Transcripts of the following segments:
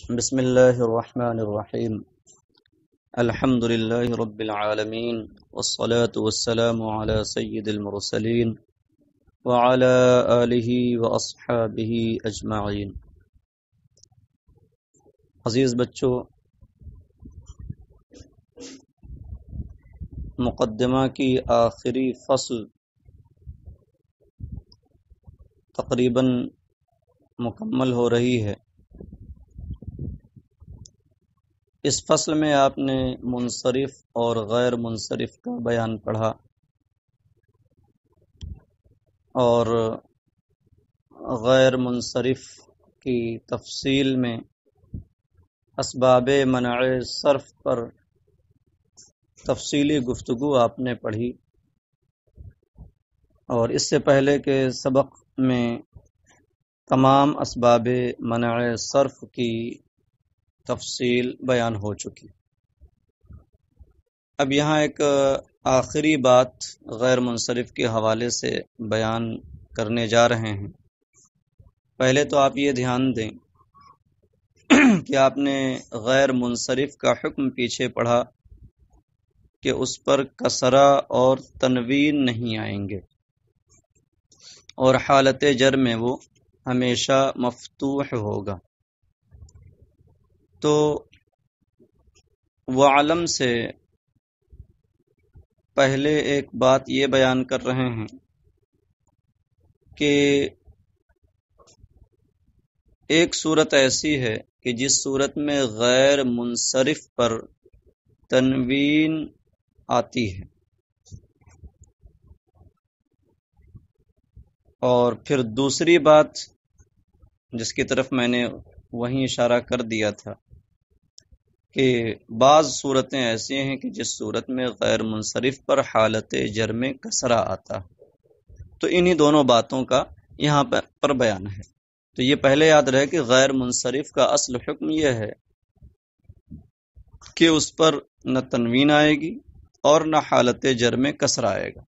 بسم اللہ الرحمن الرحیم الحمد للہ رب العالمین والصلاة والسلام علی سید المرسلین وعلی آلہ واصحابہ اجمعین۔ عزیز بچوں، مقدمہ کی آخری فصل تقریباً مکمل ہو رہی ہے۔ اس فصل میں آپ نے منصرف اور غیر منصرف کا بیان پڑھا اور غیر منصرف کی تفصیل میں اسباب منع صرف پر تفصیلی گفتگو آپ نے پڑھی، اور اس سے پہلے کے سبق میں تمام اسباب منع صرف کی تفصیل بیان ہو چکی۔ اب یہاں ایک آخری بات غیر منصرف کے حوالے سے بیان کرنے جا رہے ہیں۔ پہلے تو آپ یہ دھیان دیں کہ آپ نے غیر منصرف کا حکم پیچھے پڑھا کہ اس پر کسرہ اور تنوین نہیں آئیں گے، اور حالت جر میں وہ ہمیشہ مفتوح ہوگا۔ تو وعلم سے پہلے ایک بات یہ بیان کر رہے ہیں کہ ایک صورت ایسی ہے کہ جس صورت میں غیر منصرف پر تنوین آتی ہے، اور پھر دوسری بات جس کی طرف میں نے وہیں اشارہ کر دیا تھا کہ بعض صورتیں ایسی ہیں کہ جس صورت میں غیر منصرف پر حالت جر میں کسرہ آتا ہے۔ تو انہی دونوں باتوں کا یہاں پر بیان ہے۔ تو یہ پہلے یاد رہے کہ غیر منصرف کا اصل حکم یہ ہے کہ اس پر نہ تنوین آئے گی اور نہ حالت جر میں کسرہ آئے گا،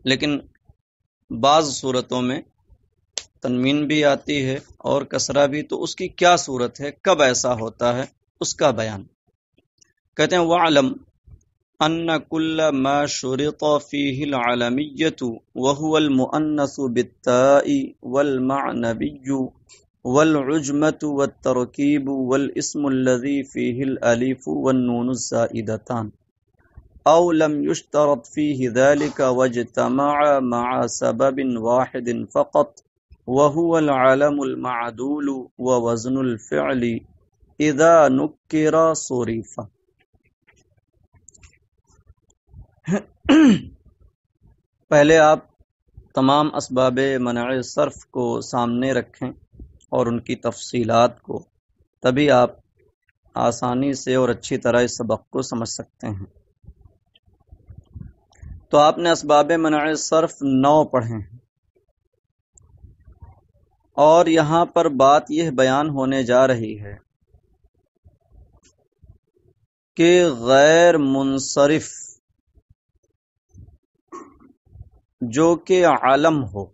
لیکن بعض صورتوں میں تنوین بھی آتی ہے اور کسرہ بھی۔ تو اس کی کیا صورت ہے، کب ایسا ہوتا ہے، اس کا بیان کہتے ہیں وَعْلَمْ أَنَّ كُلَّ مَا شُرِطَ فِيهِ الْعَلَمِيَّةُ وَهُوَ الْمُؤَنَّثُ بِالتَّاءِ وَالْمَعْنَبِيُّ وَالْعُجْمَةُ وَالتَّرْكِيبُ وَالْإِسْمُ الَّذِي فِيهِ الْأَلِفُ وَالنُّونُ الزَّائِدَتَانِ أَوْ لَمْ يُشْتَرَطْ فِيهِ ذَلِكَ وَاجْتَمَعَ مَعَ سَبَبٍ وَاحِدٍ فَقَطْ وَهُوَ الْعَلَمُ الْمَعْدُولُ وَوَزْنُ الْفِعْلِ إِذَا نُكِّرَ صُرِفَ۔ پہلے آپ تمام اسباب منع صرف کو سامنے رکھیں اور ان کی تفصیلات کو، تبھی آپ آسانی سے اور اچھی طرح اس سبق کو سمجھ سکتے ہیں۔ تو آپ نے اسباب منع صرف 9 پڑھے ہیں، اور یہاں پر بات یہ بیان ہونے جا رہی ہے کہ غیر منصرف جو کہ علم ہو،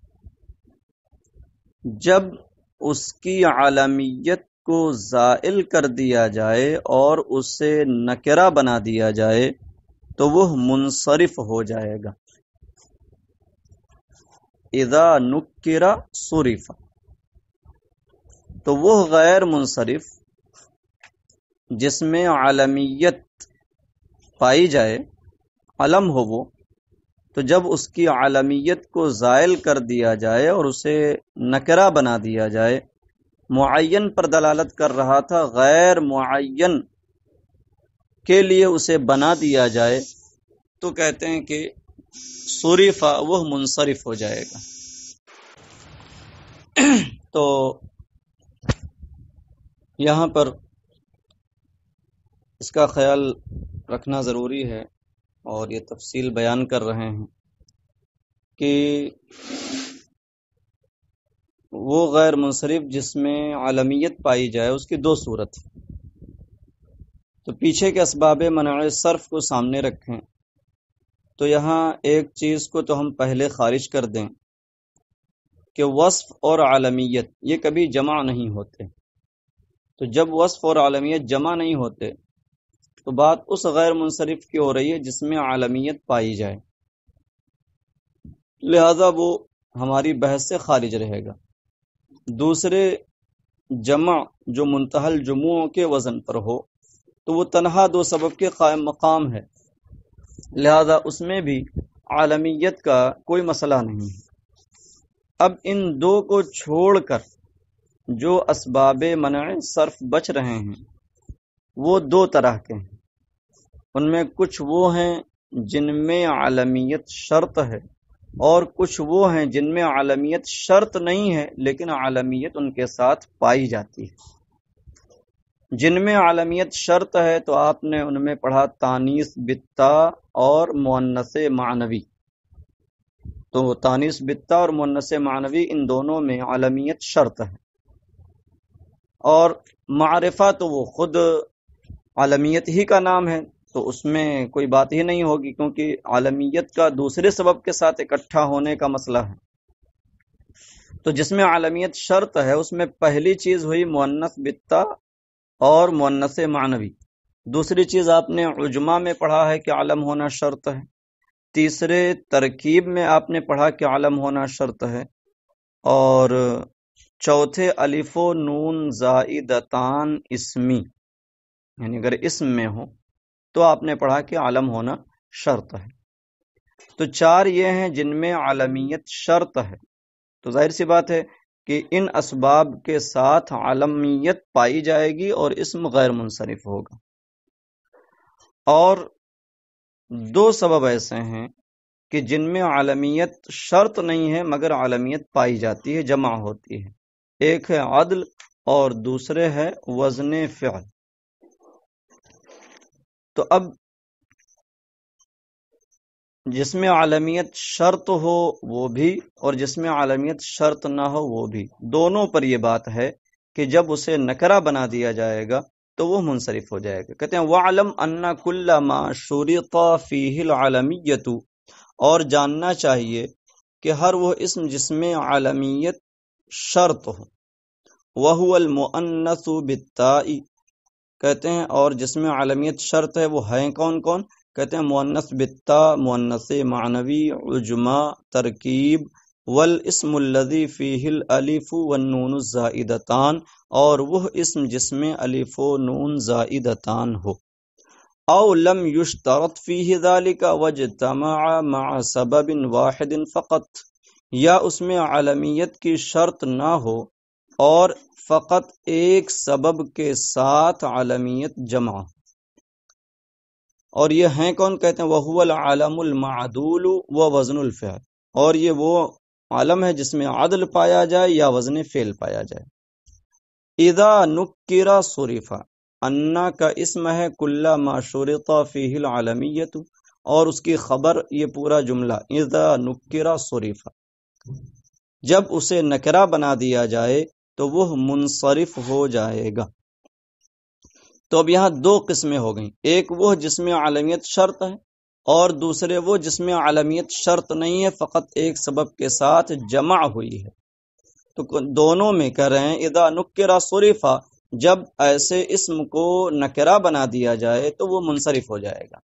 جب اس کی علمیت کو زائل کر دیا جائے اور اسے نکرہ بنا دیا جائے تو وہ منصرف ہو جائے گا۔ اذا نکر صرف، تو وہ غیر منصرف جس میں علمیت پائی جائے، علم ہو وہ، تو جب اس کی علمیت کو زائل کر دیا جائے اور اسے نکرہ بنا دیا جائے، معین پر دلالت کر رہا تھا، غیر معین کے لیے اسے بنا دیا جائے تو کہتے ہیں کہ صرف، وہ منصرف ہو جائے گا۔ تو یہاں پر اس کا خیال رکھنا ضروری ہے، اور یہ تفصیل بیان کر رہے ہیں کہ وہ غیر منصرف جس میں علمیت پائی جائے اس کی 2 صورت ہے۔ تو پیچھے کے اسباب منع صرف کو سامنے رکھیں تو یہاں ایک چیز کو تو ہم پہلے خارج کر دیں کہ وصف اور عالمیت یہ کبھی جمع نہیں ہوتے، تو جب وصف اور عالمیت جمع نہیں ہوتے تو بات اس غیر منصرف کی ہو رہی ہے جس میں عالمیت پائی جائے، لہذا وہ ہماری بحث سے خارج رہے گا۔ دوسرے جمع جو منتہی الجموع کے وزن پر ہو تو وہ تنہا دو سبب کے قائم مقام ہے، لہذا اس میں بھی عالمیت کا کوئی مسئلہ نہیں ہے۔ اب ان دو کو چھوڑ کر جو اسباب منع صرف بچ رہے ہیں وہ دو طرح کے ہیں۔ ان میں کچھ وہ ہیں جن میں عالمیت شرط ہے، اور کچھ وہ ہیں جن میں عالمیت شرط نہیں ہے لیکن عالمیت ان کے ساتھ پائی جاتی ہے۔ جن میں عالمیت شرط ہے تو آپ نے ان میں پڑھا تانیث بالتا اور مؤنث معنوی۔ تو تانیث بالتا اور مؤنث معنوی ان دونوں میں عالمیت شرط ہے، اور معرفہ تو وہ خود عالمیت ہی کا نام ہے، تو اس میں کوئی بات ہی نہیں ہوگی، کیونکہ عالمیت کا دوسرے سبب کے ساتھ اکٹھا ہونے کا مسئلہ ہے۔ تو جس میں عالمیت شرط ہے اس میں پہلی چیز ہوئی مؤنث بالتا اور مؤنث معنوی۔ دوسری چیز آپ نے عجمہ میں پڑھا ہے کہ علم ہونا شرط ہے۔ تیسرے ترکیب میں آپ نے پڑھا کہ علم ہونا شرط ہے، اور چوتھے الف و نون زائدتان اسمی، یعنی اگر اسم میں ہو تو آپ نے پڑھا کہ علم ہونا شرط ہے۔ تو چار یہ ہیں جن میں عالمیت شرط ہے، تو ظاہر سی بات ہے کہ ان اسباب کے ساتھ عالمیت پائی جائے گی اور اسم غیر منصرف ہوگا۔ اور دو سبب ایسے ہیں کہ جن میں عالمیت شرط نہیں ہے مگر عالمیت پائی جاتی ہے، جمع ہوتی ہے۔ ایک ہے عدل اور دوسرے ہے وزن فعل۔ تو اب جس میں عالمیت شرط ہو وہ بھی اور جس میں عالمیت شرط نہ ہو وہ بھی، دونوں پر یہ بات ہے کہ جب اسے نکرہ بنا دیا جائے گا تو وہ منصرف ہو جائے گا۔ کہتے ہیں وَعْلَمْ أَنَّ كُلَّ مَا شُرِطَ فِيهِ الْعَالَمِيَّةُ، اور جاننا چاہیے کہ ہر وہ اسم جس میں عالمیت شرط ہو، وَهُوَ الْمُؤَنَّثُ بِالتَّاءِ، کہتے ہیں اور جس میں عالمیت شرط ہے وہ ہیں کون کون؟ کہتے ہیں مؤنث بالتا، مؤنث معنوی، عجمہ، ترکیب، والاسم الذی فیہ الالف والنون الزائدتان، اور وہ اسم جس میں الف و نون زائدتان ہو۔ او لم یشترط فیہ ذالک واجتمع مع سبب واحد فقط، یا اس میں عالمیت کی شرط نہ ہو اور فقط ایک سبب کے ساتھ عالمیت جمع، اور یہ ہیں کون؟ کہتے ہیں وَهُوَ الْعَالَمُ الْمَعْدُولُ وَوَزْنُ الْفِعْلِ، اور یہ وہ عالم ہے جس میں عدل پایا جائے یا وزن فعل پایا جائے۔ اِذَا نُكِّرَ صُرِفَ، انا کا اسم ہے کُلَّ مَا شُرِطَ فِيهِ الْعَالَمِيَّةُ، اور اس کی خبر یہ پورا جملہ اِذَا نُكِّرَ صُرِفَ، جب اسے نکرہ بنا دیا جائے تو وہ منصرف ہو جائے گا۔ تو اب یہاں دو قسمیں ہو گئیں، ایک وہ جس میں عالمیت شرط ہے اور دوسرے وہ جس میں عالمیت شرط نہیں ہے، فقط ایک سبب کے ساتھ جمع ہوئی ہے۔ تو دونوں میں کہہ رہے ہیں اذا نکرہ صرفا، جب ایسے اسم کو نکرہ بنا دیا جائے تو وہ منصرف ہو جائے گا۔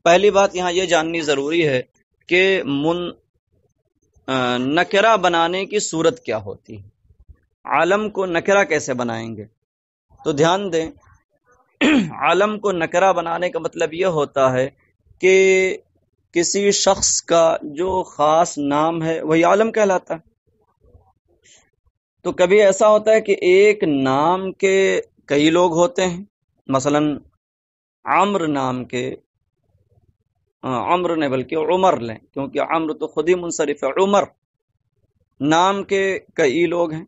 پہلی بات یہاں یہ جاننی ضروری ہے کہ نکرہ بنانے کی صورت کیا ہوتی ہے، عالم کو نکرہ کیسے بنائیں گے؟ تو دھیان دیں، عالم کو نکرہ بنانے کا مطلب یہ ہوتا ہے کہ کسی شخص کا جو خاص نام ہے وہی عالم کہلاتا ہے۔ تو کبھی ایسا ہوتا ہے کہ ایک نام کے کئی لوگ ہوتے ہیں، مثلا عمر نام کے، عمر نے بلکہ عمر لیں کیونکہ عمر تو خود ہی منصرف ہے، عمر نام کے کئی لوگ ہیں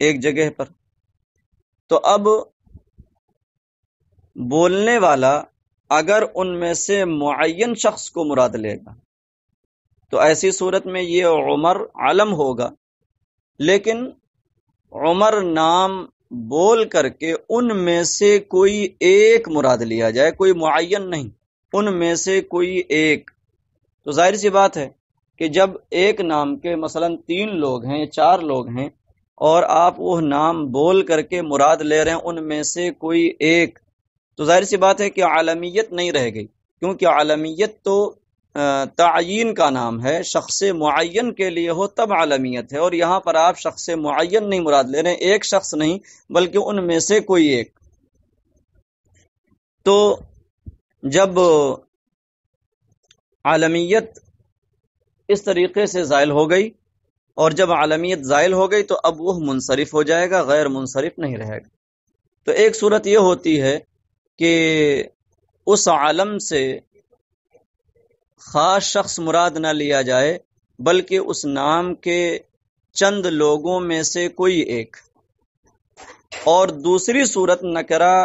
ایک جگہ پر۔ تو اب بولنے والا اگر ان میں سے معین شخص کو مراد لے گا تو ایسی صورت میں یہ عمر عالم ہوگا، لیکن عمر نام بول کر کے ان میں سے کوئی ایک مراد لیا جائے، کوئی معین نہیں، ان میں سے کوئی ایک، تو ظاہر سی بات ہے کہ جب ایک نام کے مثلا 3 لوگ ہیں 4 لوگ ہیں اور آپ وہ نام بول کر کے مراد لے رہے ہیں ان میں سے کوئی ایک، تو ظاہر سی بات ہے کہ عالمیت نہیں رہ گئی، کیونکہ عالمیت تو تعین کا نام ہے، شخص معین کے لیے ہو تب عالمیت ہے، اور یہاں پر آپ شخص معین نہیں مراد لے رہے ہیں، ایک شخص نہیں بلکہ ان میں سے کوئی ایک۔ تو جب عالمیت اس طریقے سے زائل ہو گئی، اور جب عالمیت زائل ہو گئی تو اب وہ منصرف ہو جائے گا، غیر منصرف نہیں رہے گا۔ تو ایک صورت یہ ہوتی ہے کہ اس عالم سے خاص شخص مراد نہ لیا جائے بلکہ اس نام کے چند لوگوں میں سے کوئی ایک، اور دوسری صورت نکرہ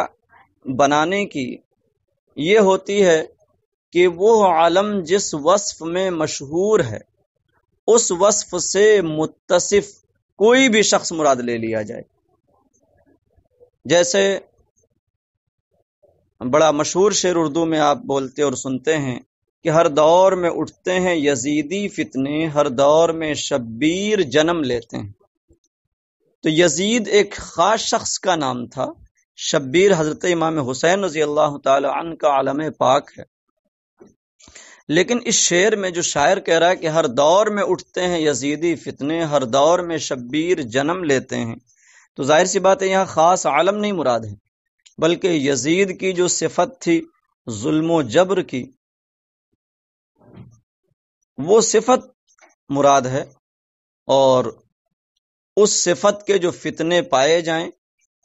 بنانے کی یہ ہوتی ہے کہ وہ عالم جس وصف میں مشہور ہے اس وصف سے متصف کوئی بھی شخص مراد لے لیا جائے۔ جیسے بڑا مشہور شعر اردو میں آپ بولتے اور سنتے ہیں کہ ہر دور میں اٹھتے ہیں یزیدی فتنے، ہر دور میں شبیر جنم لیتے ہیں۔ تو یزید ایک خاص شخص کا نام تھا، شبیر حضرت امام حسین رضی اللہ تعالی عنہ کا عالم پاک ہے۔ لیکن اس شعر میں جو شاعر کہہ رہا ہے کہ ہر دور میں اٹھتے ہیں یزیدی فتنے، ہر دور میں شبیر جنم لیتے ہیں، تو ظاہر سی بات ہے یہاں خاص عالم نہیں مراد ہے، بلکہ یزید کی جو صفت تھی ظلم و جبر کی، وہ صفت مراد ہے، اور اس صفت کے جو فتنے پائے جائیں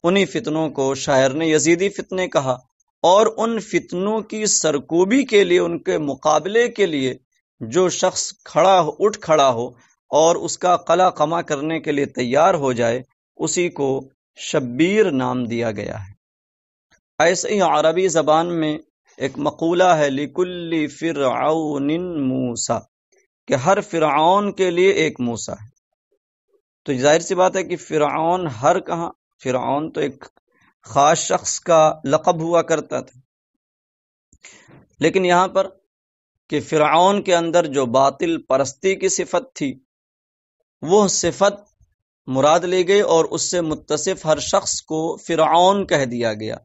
انہی فتنوں کو شاعر نے یزیدی فتنے کہا، اور ان فتنوں کی سرکوبی کے لیے، ان کے مقابلے کے لیے جو شخص اٹھ کھڑا ہو اور اس کا قلع قمع کرنے کے لیے تیار ہو جائے اسی کو شبیر نام دیا گیا ہے۔ ایسے ہی عربی زبان میں ایک مقولہ ہے لِكُلِّ فِرْعَوْنٍ مُوسیٰ، کہ ہر فرعون کے لیے ایک موسیٰ ہے۔ تو ظاہر سی بات ہے کہ فرعون ہر کہاں، فرعون تو ایک خاص شخص کا لقب ہوا کرتا تھا، لیکن یہاں پر کہ فرعون کے اندر جو باطل پرستی کی صفت تھی وہ صفت مراد لی گئی اور اس سے متصف ہر شخص کو فرعون کہہ دیا گیا۔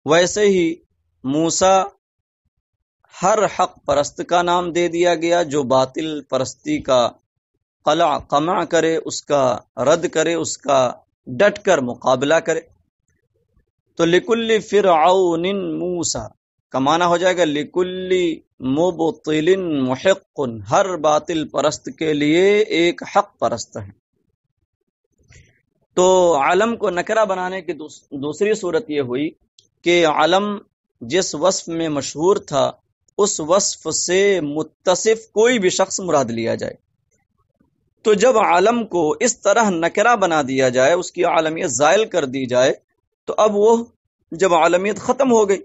ویسے ہی موسیٰ ہر حق پرست کا نام دے دیا گیا جو باطل پرستی کا قلع قمع کرے، اس کا رد کرے، اس کا ڈٹ کر مقابلہ کرے۔ تو لِكُلِّ فِرْعَوْنٍ مُوسیٰ کا معنی ہو جائے گا لِكُلِّ مُبْطِلٍ مُحِقٌ، ہر باطل پرست کے لیے ایک حق پرست ہے۔ تو عالم کو نکرہ بنانے کی دوسری صورت یہ ہوئی کہ عالم جس وصف میں مشہور تھا اس وصف سے متصف کوئی بھی شخص مراد لیا جائے۔ تو جب عالم کو اس طرح نکرہ بنا دیا جائے، اس کی عالمیت زائل کر دی جائے، تو اب وہ جب عالمیت ختم ہو گئی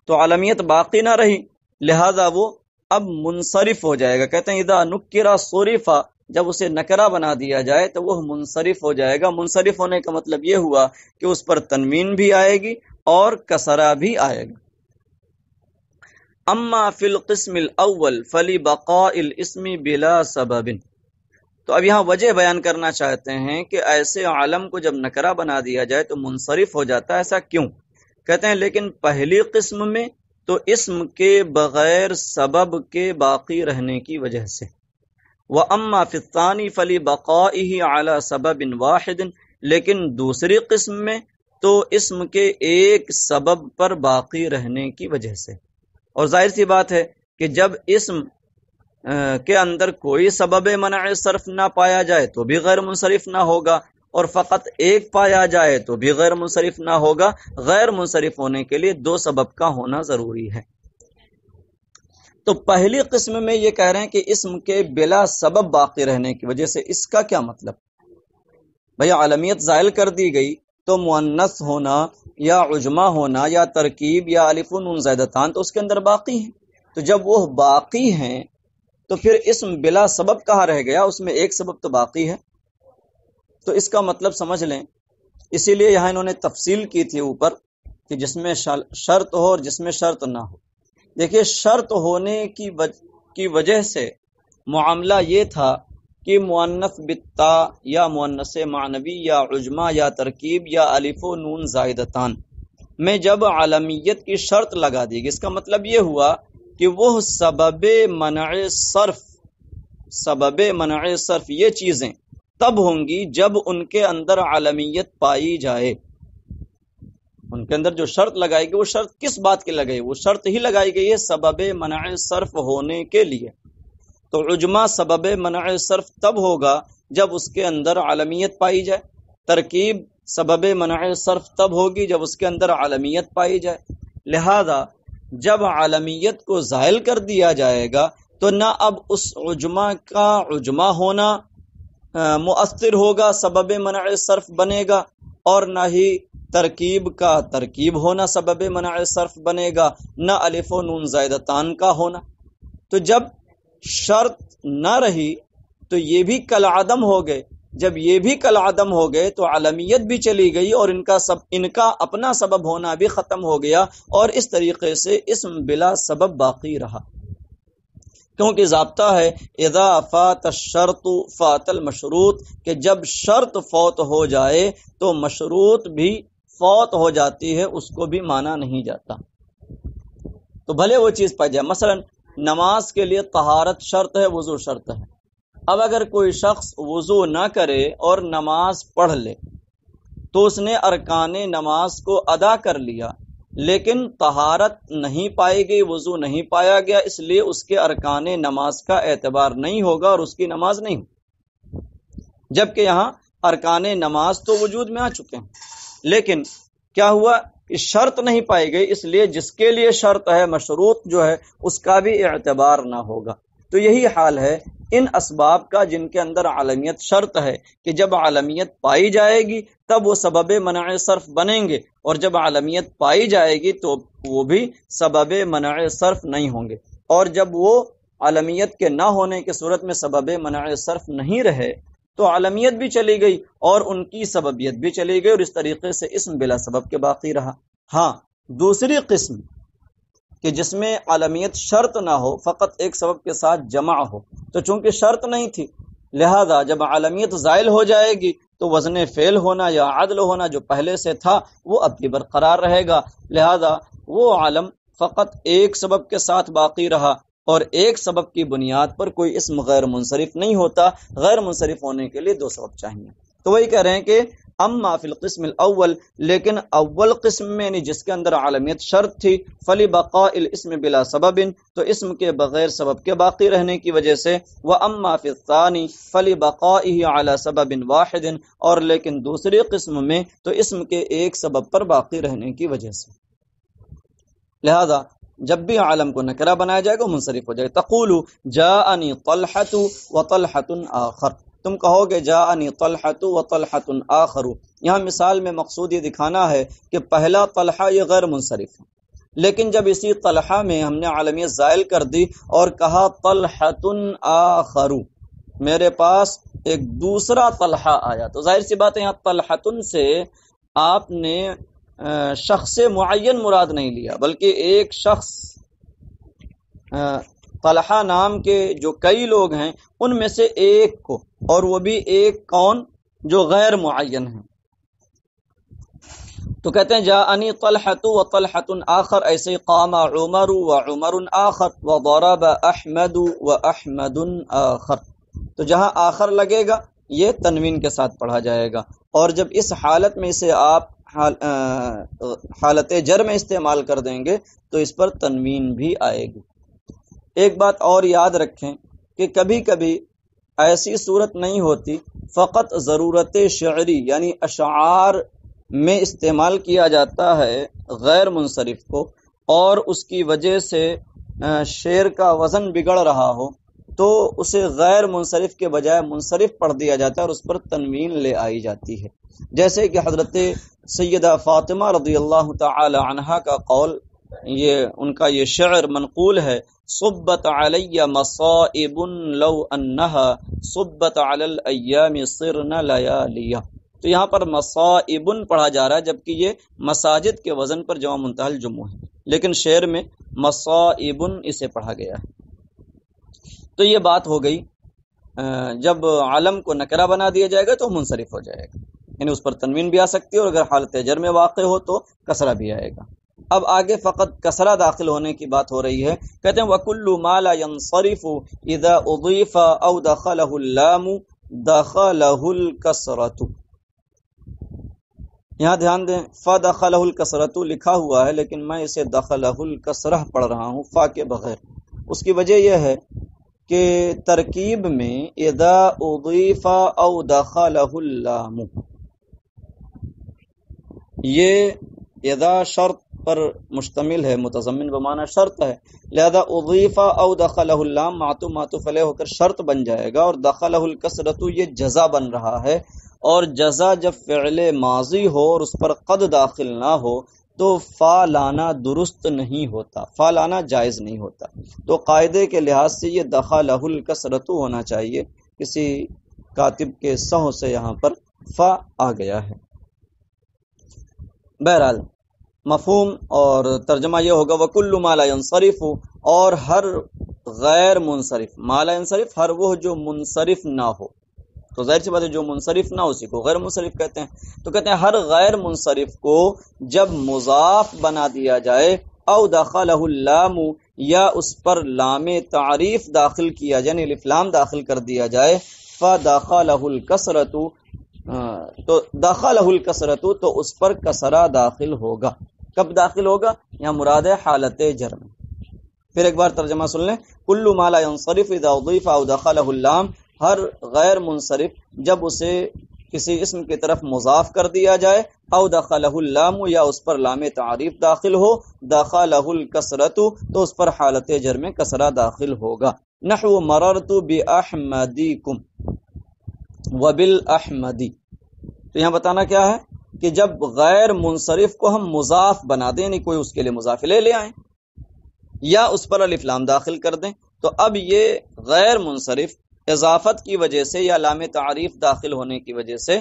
تو عالمیت باقی نہ رہی، لہذا وہ اب منصرف ہو جائے گا۔ کہتے ہیں اذا نکرہ صرفا، جب اسے نکرہ بنا دیا جائے تو وہ منصرف ہو جائے گا۔ منصرف ہونے کا مطلب یہ ہوا کہ اس پر تنوین بھی آئے گی اور کسرہ بھی آئے گا۔ اما فی القسم الاول فلبقاء الاسم بلا سبب، تو اب یہاں وجہ بیان کرنا چاہتے ہیں کہ ایسے عالم کو جب نکرہ بنا دیا جائے تو منصرف ہو جاتا ہے، ایسا کیوں؟ کہتے ہیں لیکن پہلی قسم میں تو اسم کے بغیر سبب کے باقی رہنے کی وجہ سے، وَأَمَّا فِي الثَّانِي فَلِبَقَائِهِ عَلَى سَبَبٍ وَاحِدٍ، لیکن دوسری قسم میں تو اسم کے ایک سبب پر باقی رہنے کی وجہ سے۔ اور ظاہر سی بات ہے کہ جب اسم کے اندر کوئی سبب منع صرف نہ پایا جائے تو بھی غیر منصرف نہ ہوگا، اور فقط ایک پایا جائے تو بھی غیر منصرف نہ ہوگا۔ غیر منصرف ہونے کے لیے دو سبب کا ہونا ضروری ہے۔ تو پہلی قسم میں یہ کہہ رہے ہیں کہ اسم کے بلا سبب باقی رہنے کی وجہ سے، اس کا کیا مطلب؟ بھئی عالمیت زائل کر دی گئی تو مؤنث ہونا یا عجمہ ہونا یا ترکیب یا الف و نون زائدتان تو اس کے اندر باقی ہیں، تو جب وہ باقی ہیں تو پھر اسم بلا سبب کہاں رہ گیا؟ اس میں ایک سبب تو باقی ہے۔ تو اس کا مطلب سمجھ لیں، اسی لیے یہاں انہوں نے تفصیل کی تھی اوپر کہ جس میں شرط ہو اور جس میں شرط نہ ہو۔ دیکھیے شرط ہونے کی وجہ سے معاملہ یہ تھا کہ مؤنث بالتا یا مؤنث معنوی یا عجمہ یا ترکیب یا الف و نون زائدتان میں جب علمیت کی شرط لگا دی گئی، اس کا مطلب یہ ہوا کہ وہ سبب منع صرف یہ چیزیں تب ہوں گی جب ان کے اندر علمیت پائی جائے۔ ان کے اندر جو شرط لگائی گئی وہ شرط کس بات کی لگائی؟ وہ شرط ہی لگائی گئی ہے سبب منع صرف ہونے کے لیے۔ تو عجمہ سبب منع صرف تب ہوگا جب اس کے اندر علمیت پائی جائے، ترکیب سبب منع صرف تب ہوگی جب اس کے اندر علمیت پائی جائے۔ لہذا جب علمیت کو زائل کر دیا جائے گا تو نہ اب اس عجمہ کا عجمہ ہونا مؤثر ہوگا، سبب منع صرف بنے گا، اور نہ ہی ترکیب کا ترکیب ہونا سبب منع صرف بنے گا، نہ الف و نون زائدتان کا ہونا۔ تو جب شرط نہ رہی تو یہ بھی کالعدم ہو گئے، جب یہ بھی کالعدم ہو گئے تو علمیت بھی چلی گئی اور ان کا اپنا سبب ہونا بھی ختم ہو گیا، اور اس طریقے سے اسم بلا سبب باقی رہا۔ کیونکہ ضابطہ ہے اذا فات الشرط فات المشروط، کہ جب شرط فوت ہو جائے تو مشروط بھی فوت ہو جاتی ہے، اس کو بھی مانا نہیں جاتا۔ تو بھلے وہ چیز پائی جائے، مثلا نماز کے لیے طہارت شرط ہے، وضو شرط ہے۔ اب اگر کوئی شخص وضو نہ کرے اور نماز پڑھ لے تو اس نے ارکان نماز کو ادا کر لیا، لیکن طہارت نہیں پائی گئی، وضو نہیں پایا گیا، اس لیے اس کے ارکان نماز کا اعتبار نہیں ہوگا اور اس کی نماز نہیں ہوگی۔ جبکہ یہاں ارکان نماز تو وجود میں آ چکے ہیں، لیکن کیا ہوا کہ شرط نہیں پائی گئی، اس لیے جس کے لیے شرط ہے مشروط جو ہے اس کا بھی اعتبار نہ ہوگا۔ تو یہی حال ہے ان اسباب کا جن کے اندر علمیت شرط ہے، کہ جب علمیت پائی جائے گی تب وہ سبب منع صرف بنیں گے، اور جب علمیت پائی جائے گی تو وہ بھی سبب منع صرف نہیں ہوں گے، اور جب وہ علمیت کے نہ ہونے کے صورت میں سبب منع صرف نہیں رہے تو علمیت بھی چلی گئی اور ان کی سببیت بھی چلی گئی، اور اس طریقے سے اسم بلا سبب کے باقی رہا۔ ہاں، دوسری قسم کہ جس میں علمیت شرط نہ ہو، فقط ایک سبب کے ساتھ جمع ہو، تو چونکہ شرط نہیں تھی لہذا جب علمیت زائل ہو جائے گی تو وزن فعل ہونا یا عدل ہونا جو پہلے سے تھا وہ اب بھی برقرار رہے گا، لہذا وہ عالم فقط ایک سبب کے ساتھ باقی رہا، اور ایک سبب کی بنیاد پر کوئی اسم غیر منصرف نہیں ہوتا، غیر منصرف ہونے کے لیے دو سبب چاہیے۔ تو وہی کہہ رہے ہیں کہ اما فی القسم الاول، لیکن اول قسم میں یعنی جس کے اندر علمیت شرط تھی، فلبقاء الاسم بلا سبب، تو اسم کے بغیر سبب کے باقی رہنے کی وجہ سے، واما فی الثانی فلبقائه علی سبب واحد، اور لیکن دوسری قسم میں تو اسم کے ایک سبب پر باقی رہنے کی وجہ سے۔ لہذا جب بھی عالم کو نکرہ بنایا جائے گا منصرف ہو جائے گا۔ تقول جاءنی طلحۃ وطلحۃ آخر، تم کہو گے جاءنی طلحۃ وطلحۃ آخر، یہاں مثال میں مقصود یہ دکھانا ہے کہ پہلا طلحہ یہ غیر منصرف ہے، لیکن جب اسی طلحہ میں ہم نے عالمیت زائل کر دی اور کہا طلحۃ آخر، میرے پاس ایک دوسرا طلحہ آیا، تو ظاہر سی بات ہے یہاں طلحۃ سے آپ نے شخص معین مراد نہیں لیا، بلکہ ایک شخص طلحہ نام کے جو کئی لوگ ہیں ان میں سے ایک کو، اور وہ بھی ایک کون جو غیر معین ہے۔ تو کہتے ہیں جاءنی طلحۃ وطلحۃ آخر، ایسے قام عمر وعمر آخر وضرب احمد واحمد آخر، تو جہاں آخر لگے گا یہ تنوین کے ساتھ پڑھا جائے گا، اور جب اس حالت میں اسے آپ حالت جر میں استعمال کر دیں گے تو اس پر تنوین بھی آئے گی۔ ایک بات اور یاد رکھیں کہ کبھی کبھی ایسی صورت نہیں ہوتی، فقط ضرورت شعری یعنی اشعار میں استعمال کیا جاتا ہے غیر منصرف کو، اور اس کی وجہ سے شعر کا وزن بگڑ رہا ہو تو اسے غیر منصرف کے بجائے منصرف پڑھ دیا جاتا ہے اور اس پر تنوین لے آئی جاتی ہے، جیسے کہ حضرت سیدہ فاطمہ رضی اللہ تعالی عنہا کا قول، یہ ان کا یہ شعر منقول ہے، صبت علی مصائب لو انہا صبت علی الایام صرن لیالیا، تو یہاں پر مصائب پڑھا جا رہا ہے جبکہ یہ مساجد کے وزن پر جمع منتہی الجمع ہے، لیکن شعر میں مصائب اسے پڑھا گیا ہے۔ تو یہ بات ہو گئی جب علم کو نکرہ بنا دیا جائے گا تو منصرف ہو جائے گا، یعنی اس پر تنوین بھی آ سکتی ہے، اور اگر حالت جر میں واقع ہو تو کسرہ بھی آئے گا۔ اب آگے فقط کسرہ داخل ہونے کی بات ہو رہی ہے، کہتے ہیں وَكُلُّ مَا لَا يَنصَرِفُ إِذَا أُضِيفَ أَوْ دَخَلَهُ اللَّامُ دَخَلَهُ الْكَسْرَةُ۔ یہاں دھیان دیں، فَدَخَلَهُ الْكَسْرَةُ لکھا ہوا ہے لیکن میں اسے دَخَلَهُ الْكَسْرَةُ پڑھ رہا ہوں فا کے بغیر۔ اس کی وجہ یہ ہے کہ ترکیب میں اذا اضیف او دخلہ اللام، یہ اذا شرط پر مشتمل ہے، متضمن بمعنی شرط ہے، لہذا اضیف او دخلہ اللام معطوف معطوف علیہ ہو کر شرط بن جائے گا، اور دخلہ الکسرۃ یہ جزا بن رہا ہے، اور جزا جب فعل ماضی ہو اور اس پر قد داخل نہ ہو تو فا لانا درست نہیں ہوتا، فا لانا جائز نہیں ہوتا، تو قاعدے کے لحاظ سے یہ دخلہ الکسرۃ ہونا چاہیے، کسی کاتب کے سہو سے یہاں پر فا آ گیا ہے۔ بہرحال مفہوم اور ترجمہ یہ ہوگا وَكُلُّ مَا لَا يَنصَرِفُ، اور ہر غیر منصرف، ما لا ينصرف ہر وہ جو منصرف نہ ہو، تو ظاہر سی بات ہے جو منصرف نہ ہو اسی کو غیر منصرف کہتے ہیں، تو کہتے ہیں ہر غیر منصرف کو جب مضاف بنا دیا جائے او دخلہ اللام، یا اس پر لام تعریف داخل کیا یعنی الف لام داخل کر دیا جائے، فدخلہ الکسرۃ، تو دخلہ الکسرۃ تو اس پر کسرہ داخل ہوگا۔ کب داخل ہوگا؟ یہاں مراد ہے حالت جر میں۔ پھر ایک بار ترجمہ سن لیں، کل ما لا ينصرف اذا اضيف او دخلہ اللام، ہر غیر منصرف جب اسے کسی اسم کی طرف مضاف کر دیا جائے، او دخلہ اللام یا اس پر لام تعریف داخل ہو، دخلہ الکسرۃ تو اس پر حالت جر میں کسرہ داخل ہوگا۔ نحو مررت باحمدیکم وبالاحمدی، تو یہاں بتانا کیا ہے کہ جب غیر منصرف کو ہم مضاف بنا دیں، یعنی کوئی اس کے لیے مضاف لے آئیں یا اس پر الف لام داخل کر دیں، تو اب یہ غیر منصرف اضافت کی وجہ سے یا لام تعریف داخل ہونے کی وجہ سے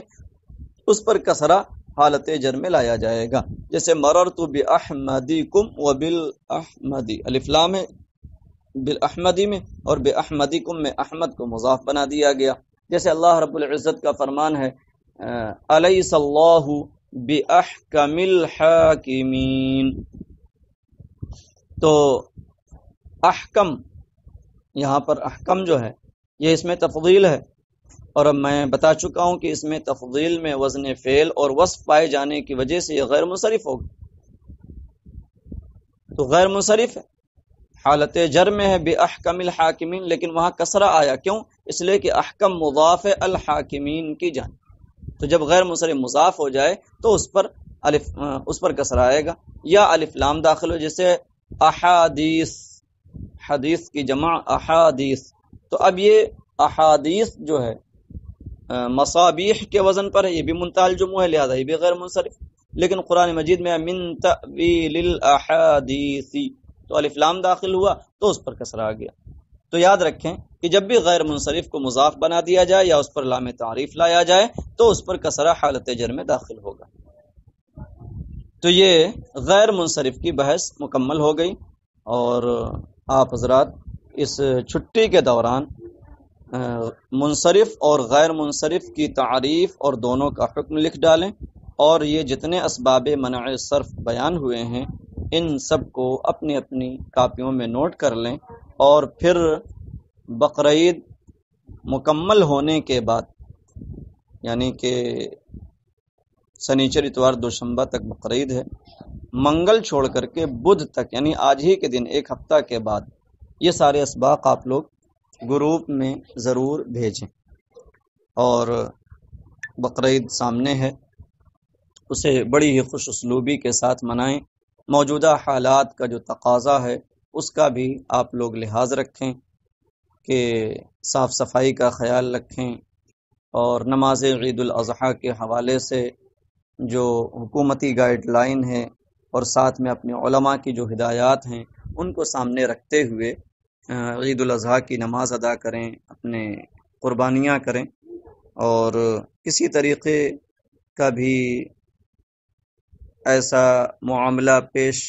اس پر کسرہ حالت جر میں لایا جائے گا، جیسے مررت باحمدیکم وبالاحمدی، الف لام بالاحمدی میں اور باحمدیکم میں احمد کو مضاف بنا دیا گیا، جیسے اللہ رب العزت کا فرمان ہے الیس اللہ باحکم الحاکمین، تو احکم یہاں پر احکم جو ہے یہ اس میں تفضیل ہے، اور اب میں بتا چکا ہوں کہ اس میں تفضیل میں وزن فعل اور وصف پائے جانے کی وجہ سے یہ غیر منصرف ہوگا، تو غیر منصرف ہے، حالت جر میں ہے باحکم الحاکمین، لیکن وہاں کسرہ آیا، کیوں؟ اس لیے کہ احکم مضاف الحاکمین کی جانب، تو جب غیر منصرف مضاف ہو جائے تو اس پر کسرہ آئے گا، یا الف لام داخل ہو، جیسے احادیث، حدیث کی جمع احادیث، تو اب یہ احادیث جو ہے مصابیح کے وزن پر ہے، یہ بھی منتہی الجموع ہے، لہذا یہ بھی غیر منصرف، لیکن قرآن مجید میں من تأویل الاحادیث، تو الف لام داخل ہوا تو اس پر کسرہ آ گیا۔ تو یاد رکھیں کہ جب بھی غیر منصرف کو مضاف بنا دیا جائے یا اس پر لام تعریف لایا جائے تو اس پر کسرہ حالت جر میں داخل ہوگا۔ تو یہ غیر منصرف کی بحث مکمل ہو گئی، اور آپ حضرات اس چھٹی کے دوران منصرف اور غیر منصرف کی تعریف اور دونوں کا حکم لکھ ڈالیں، اور یہ جتنے اسباب منع صرف بیان ہوئے ہیں ان سب کو اپنی اپنی کاپیوں میں نوٹ کر لیں، اور پھر بقرعید مکمل ہونے کے بعد، یعنی کہ سنیچر اتوار دوشنبہ تک بقرعید ہے، منگل چھوڑ کر کے بدھ تک یعنی آج ہی کے دن ایک ہفتہ کے بعد یہ سارے اسباق آپ لوگ گروپ میں ضرور بھیجیں، اور بقرعید سامنے ہے، اسے بڑی ہی خوش اسلوبی کے ساتھ منائیں، موجودہ حالات کا جو تقاضا ہے اس کا بھی آپ لوگ لحاظ رکھیں کہ صاف صفائی کا خیال رکھیں، اور نماز عید الاضحیٰ کے حوالے سے جو حکومتی گائیڈ لائن ہے اور ساتھ میں اپنے علماء کی جو ہدایات ہیں ان کو سامنے رکھتے ہوئے عید الاضحیٰ کی نماز ادا کریں، اپنے قربانیاں کریں، اور کسی طریقے کا بھی ایسا معاملہ پیش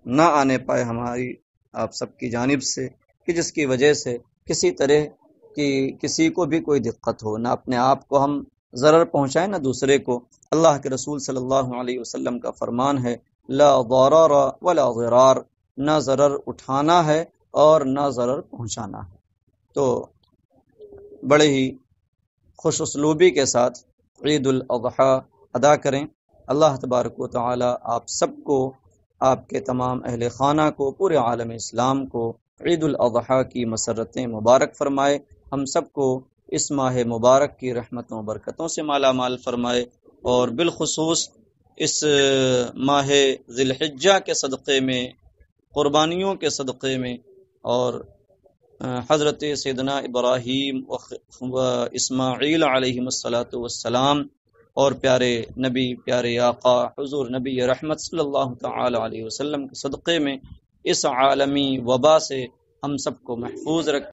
نہ آنے پائے ہماری آپ سب کی جانب سے کہ جس کی وجہ سے کسی طرح کہ کسی کو بھی کوئی دقت ہو، نہ اپنے آپ کو ہم ضرر پہنچائیں نہ دوسرے کو۔ اللہ کے رسول صلی اللہ علیہ وسلم کا فرمان ہے لا ضرر ولا ضرار، نہ ضرر اٹھانا ہے اور نہ ضرر پہنچانا ہے۔ تو بڑے ہی خوش اسلوبی کے ساتھ عید الاضحیٰ ادا کریں۔ اللہ تبارک و تعالی آپ سب کو، آپ کے تمام اہل خانہ کو، پورے عالم اسلام کو عید الاضحیٰ کی مسرتیں مبارک فرمائے، ہم سب کو اس ماہ مبارک کی رحمتوں و برکتوں سے مالا مال فرمائے، اور بالخصوص اس ماہ ذی الحجہ کے صدقے میں، قربانیوں کے صدقے میں، اور حضرت سیدنا ابراہیم و اسماعیل علیہم السلام اور پیارے نبی، پیارے آقا حضور نبی رحمت صلی اللہ تعالی علیہ وسلم کے صدقے میں اس عالمی وبا سے ہم سب کو محفوظ رکھ